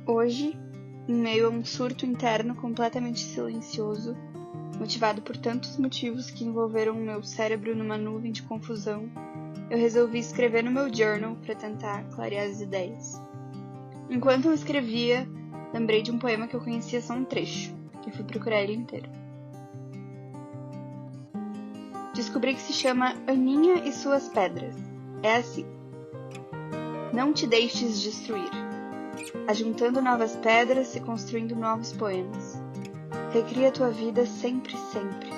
Hoje, em meio a um surto interno completamente silencioso, motivado por tantos motivos que envolveram o meu cérebro numa nuvem de confusão, eu resolvi escrever no meu journal para tentar clarear as ideias. Enquanto eu escrevia, lembrei de um poema que eu conhecia só um trecho, e fui procurar ele inteiro. Descobri que se chama Aninha e Suas Pedras. É assim: não te deixes destruir, ajuntando novas pedras e construindo novos poemas. Recria tua vida sempre, sempre.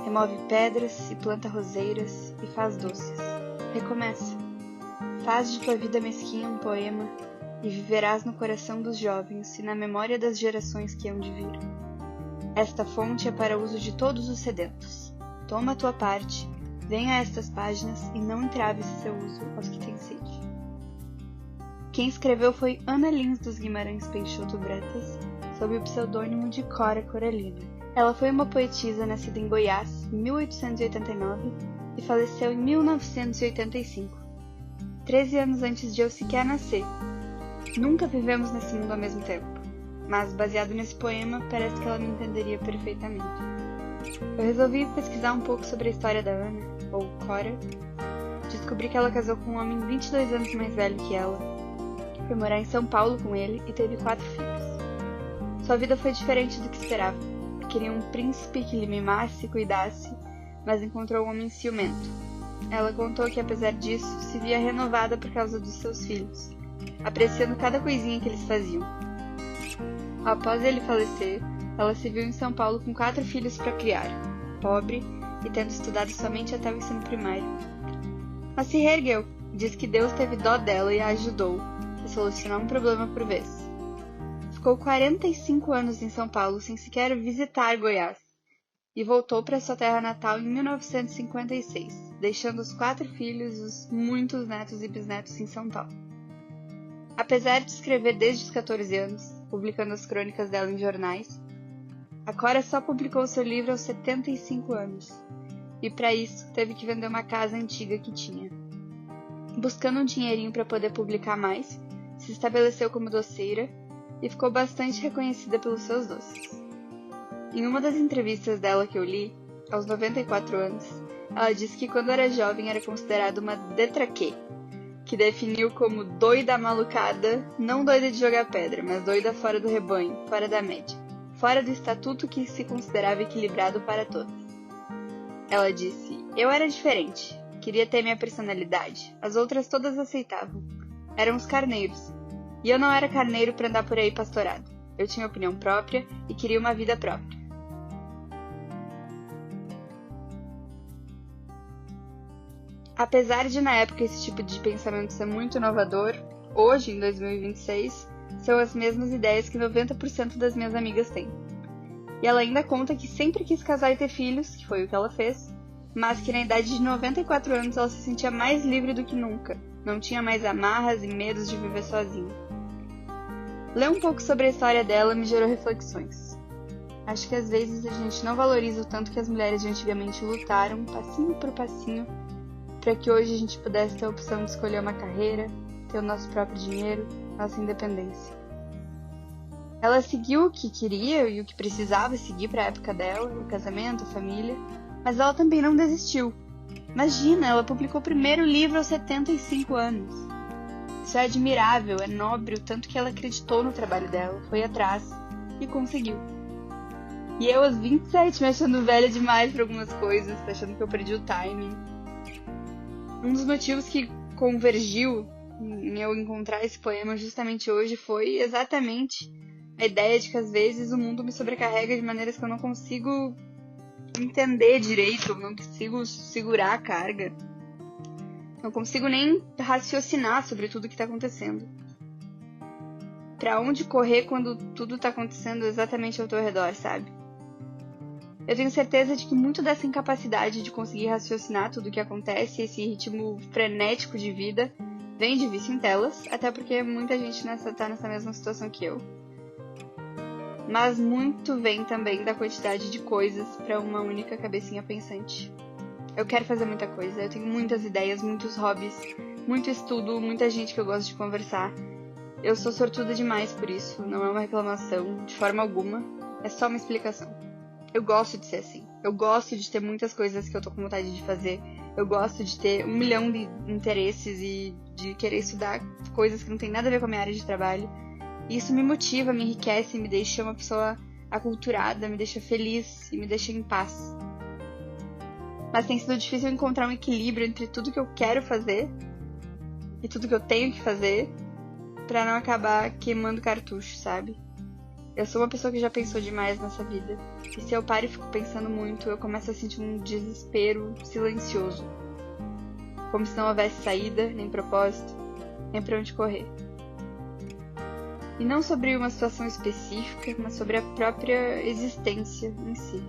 Remove pedras e planta roseiras e faz doces. Recomeça. Faz de tua vida mesquinha um poema e viverás no coração dos jovens e na memória das gerações que hão de vir. Esta fonte é para uso de todos os sedentos. Toma a tua parte, venha a estas páginas e não entraves seu uso aos que têm sede. Quem escreveu foi Ana Lins dos Guimarães Peixoto Bretas, sob o pseudônimo de Cora Coralina. Ela foi uma poetisa nascida em Goiás, em 1889, e faleceu em 1985, 13 anos antes de eu sequer nascer. Nunca vivemos nesse mundo ao mesmo tempo, mas baseado nesse poema, parece que ela me entenderia perfeitamente. Eu resolvi pesquisar um pouco sobre a história da Ana, ou Cora. Descobri que ela casou com um homem 22 anos mais velho que ela, foi morar em São Paulo com ele e teve 4 filhos. Sua vida foi diferente do que esperava. Queria um príncipe que lhe mimasse e cuidasse, mas encontrou um homem ciumento. Ela contou que, apesar disso, se via renovada por causa dos seus filhos, apreciando cada coisinha que eles faziam. Após ele falecer, ela se viu em São Paulo com 4 filhos para criar, pobre e tendo estudado somente até o ensino primário. Mas se reergueu, diz que Deus teve dó dela e a ajudou a solucionar um problema por vez. Ficou 45 anos em São Paulo sem sequer visitar Goiás e voltou para sua terra natal em 1956, deixando os 4 filhos e os muitos netos e bisnetos em São Paulo. Apesar de escrever desde os 14 anos, publicando as crônicas dela em jornais, a Cora só publicou seu livro aos 75 anos, e para isso teve que vender uma casa antiga que tinha. Buscando um dinheirinho para poder publicar mais, se estabeleceu como doceira e ficou bastante reconhecida pelos seus doces. Em uma das entrevistas dela que eu li, aos 94 anos, ela disse que quando era jovem era considerada uma détraquée, que definiu como doida malucada, não doida de jogar pedra, mas doida fora do rebanho, fora da média, fora do estatuto que se considerava equilibrado para todas. Ela disse: eu era diferente, queria ter minha personalidade, as outras todas aceitavam. Eram os carneiros. E eu não era carneiro para andar por aí pastorado. Eu tinha opinião própria e queria uma vida própria. Apesar de na época esse tipo de pensamento ser muito inovador, hoje, em 2026, são as mesmas ideias que 90% das minhas amigas têm. E ela ainda conta que sempre quis casar e ter filhos, que foi o que ela fez, mas que na idade de 94 anos ela se sentia mais livre do que nunca. Não tinha mais amarras e medos de viver sozinha. Ler um pouco sobre a história dela me gerou reflexões. Acho que às vezes a gente não valoriza o tanto que as mulheres de antigamente lutaram, passinho por passinho, para que hoje a gente pudesse ter a opção de escolher uma carreira, ter o nosso próprio dinheiro, nossa independência. Ela seguiu o que queria e o que precisava seguir para a época dela, o casamento, a família, mas ela também não desistiu. Imagina, ela publicou o primeiro livro aos 75 anos. Isso é admirável, é nobre o tanto que ela acreditou no trabalho dela, foi atrás e conseguiu. E eu aos 27 me achando velha demais para algumas coisas, achando que eu perdi o timing. Um dos motivos que convergiu em eu encontrar esse poema justamente hoje foi exatamente a ideia de que às vezes o mundo me sobrecarrega de maneiras que eu não consigo entender direito, não consigo segurar a carga. Não consigo nem raciocinar sobre tudo que está acontecendo. Pra onde correr quando tudo tá acontecendo exatamente ao teu redor, sabe? Eu tenho certeza de que muito dessa incapacidade de conseguir raciocinar tudo o que acontece, esse ritmo frenético de vida, vem de vício em telas, até porque muita gente tá nessa mesma situação que eu. Mas muito vem também da quantidade de coisas para uma única cabecinha pensante. Eu quero fazer muita coisa, eu tenho muitas ideias, muitos hobbies, muito estudo, muita gente que eu gosto de conversar. Eu sou sortuda demais por isso, não é uma reclamação, de forma alguma, é só uma explicação. Eu gosto de ser assim, eu gosto de ter muitas coisas que eu tô com vontade de fazer, eu gosto de ter 1 milhão de interesses e de querer estudar coisas que não tem nada a ver com a minha área de trabalho. E isso me motiva, me enriquece, me deixa uma pessoa aculturada, me deixa feliz e me deixa em paz. Mas tem sido difícil encontrar um equilíbrio entre tudo que eu quero fazer e tudo que eu tenho que fazer pra não acabar queimando cartucho, sabe? Eu sou uma pessoa que já pensou demais nessa vida. E se eu paro e fico pensando muito, eu começo a sentir um desespero silencioso. Como se não houvesse saída, nem propósito, nem pra onde correr. E não sobre uma situação específica, mas sobre a própria existência em si.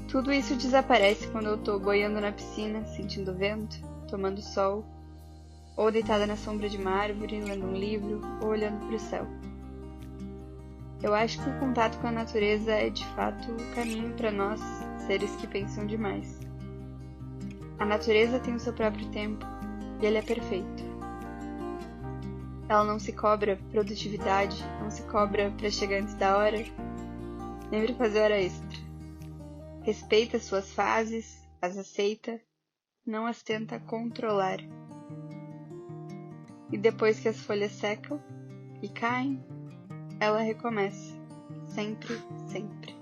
Tudo isso desaparece quando eu tô boiando na piscina, sentindo vento, tomando sol, ou deitada na sombra de uma árvore, lendo um livro, ou olhando pro céu. Eu acho que o contato com a natureza é de fato o caminho para nós, seres que pensam demais. A natureza tem o seu próprio tempo, e ele é perfeito. Ela não se cobra produtividade, não se cobra para chegar antes da hora, nem para fazer hora extra. Respeita suas fases, as aceita, não as tenta controlar. E depois que as folhas secam e caem, ela recomeça, sempre, sempre.